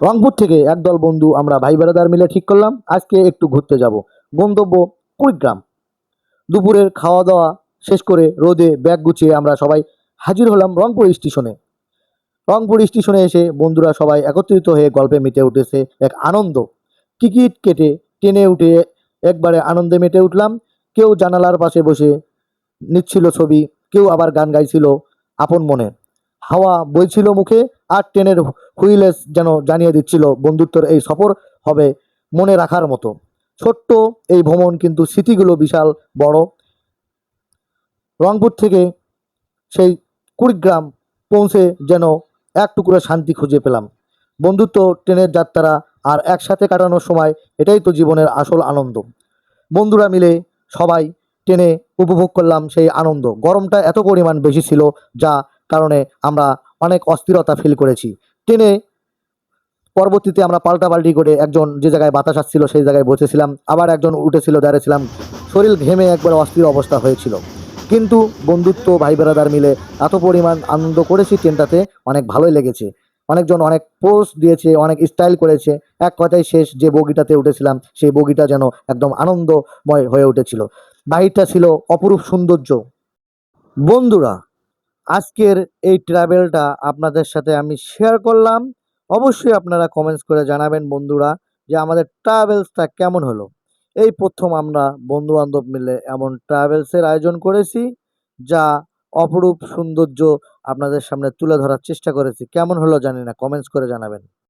রংপুর থেকে একদল বন্ধু আমরা ভাই বেড়াদার মিলে ঠিক করলাম আজকে একটু ঘুরতে যাব। গন্তব্য কুড়িগ্রাম। দুপুরের খাওয়া দাওয়া শেষ করে রোদে ব্যাগ গুছিয়ে আমরা সবাই হাজির হলাম রংপুর স্টেশনে। রংপুর স্টেশনে এসে বন্ধুরা সবাই একত্রিত হয়ে গল্পে মেতে উঠেছে এক আনন্দ। টিকিট কেটে ট্রেনে উঠে একবারে আনন্দে মেতে উঠলাম। কেউ জানালার পাশে বসে নিচ্ছিল ছবি, কেউ আবার গান গাইছিল আপন মনে। হাওয়া বইছিল মুখে, আর ট্রেনের হুইলেস যেন জানিয়ে দিচ্ছিল বন্ধুত্বের এই সফর হবে মনে রাখার মতো। ছোট্ট এই ভ্রমণ কিন্তু স্মৃতিগুলো বিশাল বড়। রংপুর থেকে সেই কুড়িগ্রাম পৌঁছে যেন এক টুকরো শান্তি খুঁজে পেলাম। বন্ধুত্ব, ট্রেনের যাত্রা আর একসাথে কাটানোর সময়, এটাই তো জীবনের আসল আনন্দ। বন্ধুরা মিলে সবাই ট্রেনে উপভোগ করলাম সেই আনন্দ। গরমটা এত পরিমাণ বেশি ছিল, যা কারণে আমরা অনেক অস্থিরতা ফিল করেছি ট্রেনে। পরবর্তীতে আমরা পাল্টাপাল্টি করে একজন যে জায়গায় বাতাস আসছিল সেই জায়গায় বসেছিলাম, আবার একজন উঠেছিল দাঁড়িয়েছিলাম। শরীর ঘেমে একবার অস্থির অবস্থা হয়েছিল, কিন্তু বন্ধুত্ব ভাই বেড়াদার মিলে এত পরিমাণ আনন্দ করেছি ট্রেনটাতে, অনেক ভালোই লেগেছে। অনেকজন অনেক পোস্ট দিয়েছে, অনেক স্টাইল করেছে। এক কথায় শেষ যে বগিটাতে উঠেছিলাম সেই বগিটা যেন একদম আনন্দময় হয়ে উঠেছিল। বাহিরটা ছিল অপরূপ সৌন্দর্য। বন্ধুরা, আজকের এই ট্রাভেলটা আপনাদের সাথে আমি শেয়ার করলাম। অবশ্যই আপনারা কমেন্টস করে জানাবেন বন্ধুরা, যে আমাদের ট্রাভেলসটা কেমন হলো। এই প্রথম আমরা বন্ধু বান্ধব মিলে এমন ট্রাভেলসের আয়োজন করেছি, যা অপরূপ সৌন্দর্য আপনাদের সামনে তুলে ধরার চেষ্টা করেছি। কেমন হলো জানি না, কমেন্টস করে জানাবেন।